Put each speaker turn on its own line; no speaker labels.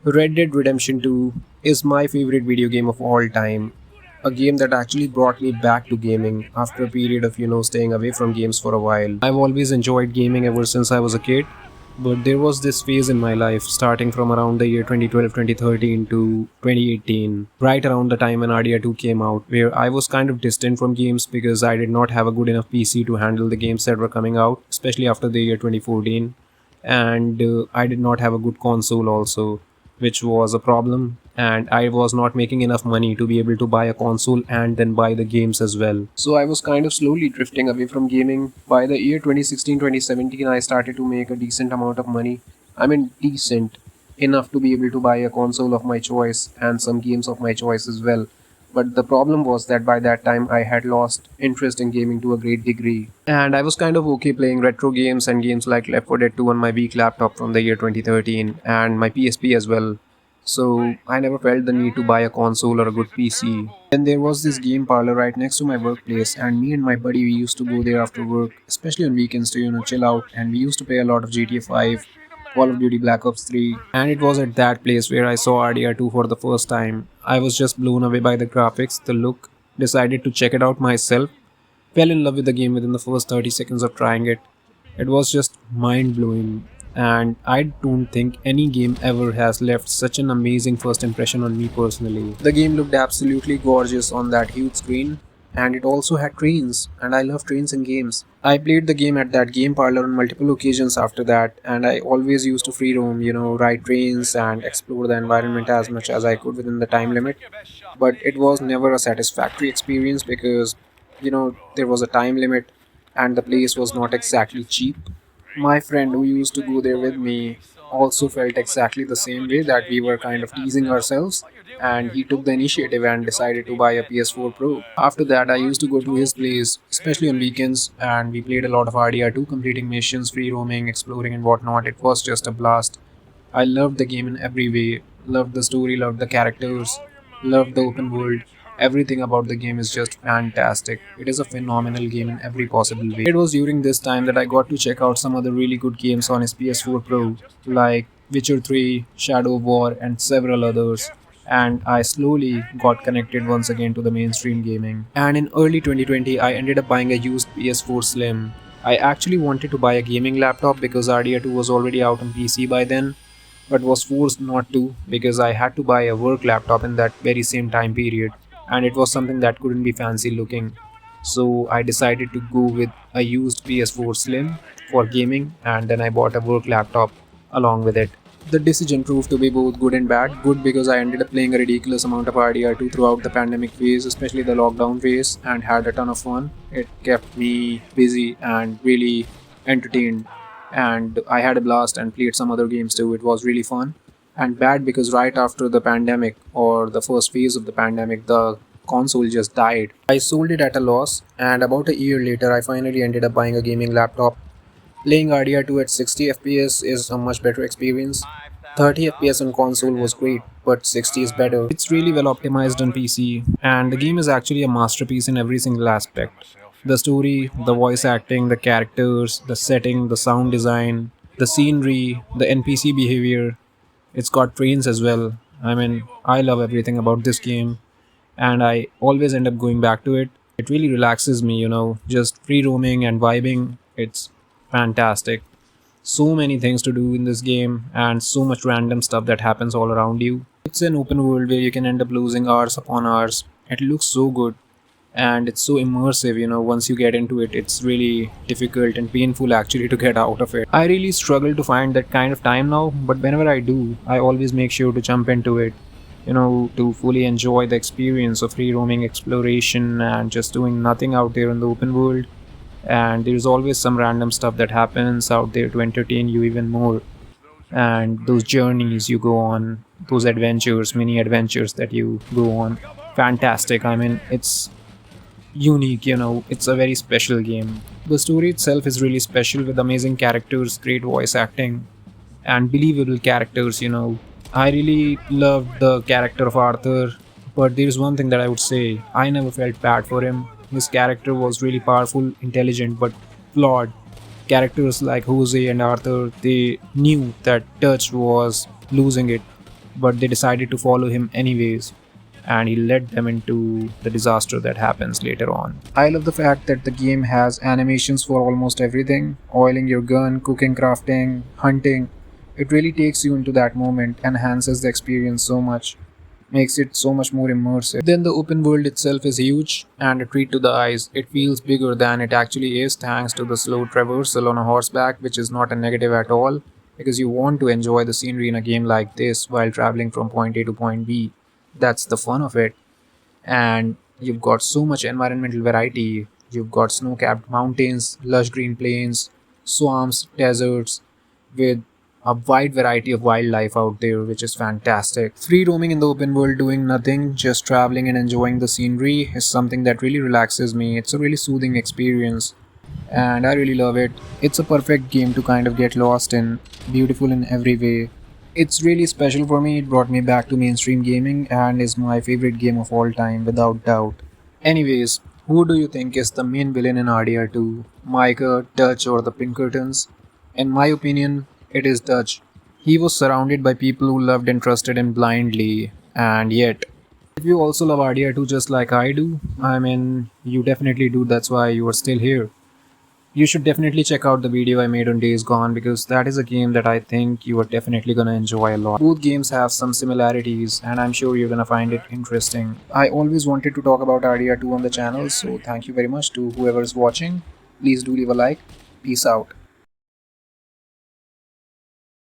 Red Dead Redemption 2 is my favorite video game of all time. A game that actually brought me back to gaming after a period of, staying away from games for a while. I've always enjoyed gaming ever since I was a kid, but there was this phase in my life starting from around the year 2012, 2013 to 2018, right around the time when RDR2 came out, where I was kind of distant from games because I did not have a good enough PC to handle the games that were coming out, especially after the year 2014, and I did not have a good console also, which was a problem, and I was not making enough money to be able to buy a console and then buy the games as well. So I was kind of slowly drifting away from gaming. By the year 2016, 2017, I started to make a decent amount of money. I mean decent enough to be able to buy a console of my choice and some games of my choice as well. But the problem was that by that time I had lost interest in gaming to a great degree. And I was kind of okay playing retro games and games like Left 4 Dead 2 on my weak laptop from the year 2013 and my PSP as well. So I never felt the need to buy a console or a good PC. Then there was this game parlor right next to my workplace, and me and my buddy we used to go there after work, especially on weekends to chill out, and we used to play a lot of GTA 5, Call of Duty Black Ops 3, and it was at that place where I saw RDR2 for the first time. I was just blown away by the graphics, the look, decided to check it out myself, fell in love with the game within the first 30 seconds of trying it. It was just mind blowing, and I don't think any game ever has left such an amazing first impression on me personally. The game looked absolutely gorgeous on that huge screen, and it also had trains, and I love trains in games. I played the game at that game parlor on multiple occasions after that, and I always used to free roam, ride trains and explore the environment as much as I could within the time limit. But it was never a satisfactory experience because, there was a time limit and the place was not exactly cheap. My friend who used to go there with me also felt exactly the same way, that we were kind of teasing ourselves, and he took the initiative and decided to buy a PS4 Pro. After that, I used to go to his place, especially on weekends, and we played a lot of RDR2, completing missions, free roaming, exploring, and whatnot. It was just a blast. I loved the game in every way. Loved the story, loved the characters, loved the open world. Everything about the game is just fantastic. It is a phenomenal game in every possible way. It was during this time that I got to check out some other really good games on his PS4 Pro, like Witcher 3, Shadow of War, and several others. And I slowly got connected once again to the mainstream gaming. And in early 2020, I ended up buying a used PS4 Slim. I actually wanted to buy a gaming laptop because RDR2 was already out on PC by then, but was forced not to because I had to buy a work laptop in that very same time period, and it was something that couldn't be fancy looking. So I decided to go with a used PS4 Slim for gaming, and then I bought a work laptop along with it. The decision proved to be both good and bad. Good because I ended up playing a ridiculous amount of RDR2 throughout the pandemic phase, especially the lockdown phase, and had a ton of fun. It kept me busy and really entertained, and I had a blast and played some other games too. It was really fun. And bad because right after the pandemic, or the first phase of the pandemic, the console just died. I sold it at a loss, and about a year later, I finally ended up buying a gaming laptop. Playing RDR2 at 60 FPS is a much better experience. 30 FPS on console was great, but 60 is better. It's really well optimized on PC, and the game is actually a masterpiece in every single aspect. The story, the voice acting, the characters, the setting, the sound design, the scenery, the NPC behavior. It's got trains as well. I mean, I love everything about this game, and I always end up going back to it. It really relaxes me, just free roaming and vibing. It's fantastic. So many things to do in this game, and so much random stuff that happens all around you. It's an open world where you can end up losing hours upon hours. It looks so good, and it's so immersive. Once you get into it, it's really difficult and painful actually to get out of it. I really struggle to find that kind of time now, but whenever I do, I always make sure to jump into it, to fully enjoy the experience of free roaming exploration and just doing nothing out there in the open world. And there's always some random stuff that happens out there to entertain you even more. And those journeys you go on, those adventures, mini adventures that you go on, fantastic. I mean, it's unique, it's a very special game. The story itself is really special with amazing characters, great voice acting, and believable characters. I really loved the character of Arthur, but there's one thing that I would say: I never felt bad for him. His character was really powerful, intelligent, but flawed. Characters like Jose and Arthur, they knew that Dutch was losing it, but they decided to follow him anyways, and he led them into the disaster that happens later on. I love the fact that the game has animations for almost everything: oiling your gun, cooking, crafting, hunting. It really takes you into that moment, enhances the experience so much, makes it so much more immersive. Then the open world itself is huge and a treat to the eyes. It feels bigger than it actually is thanks to the slow traversal on a horseback, which is not a negative at all, because you want to enjoy the scenery in a game like this while traveling from point A to point B. That's the fun of it. And you've got so much environmental variety. You've got snow capped mountains, lush green plains, swamps, deserts, with a wide variety of wildlife out there, which is fantastic. Free roaming in the open world, doing nothing, just traveling and enjoying the scenery, is something that really relaxes me. It's a really soothing experience, and I really love it. It's a perfect game to kind of get lost in, beautiful in every way. It's really special for me. It brought me back to mainstream gaming and is my favorite game of all time, without doubt. Anyways, who do you think is the main villain in RDR2? Micah, Dutch, or the Pinkertons? In my opinion, it is Dutch. He was surrounded by people who loved and trusted him blindly, and yet, if you also love RDR2 just like I do, I mean, you definitely do, that's why you are still here. You should definitely check out the video I made on Days Gone, because that is a game that I think you are definitely gonna enjoy a lot. Both games have some similarities and I'm sure you're gonna find it interesting. I always wanted to talk about RDR2 on the channel, so thank you very much to whoever's watching. Please do leave a like. Peace out.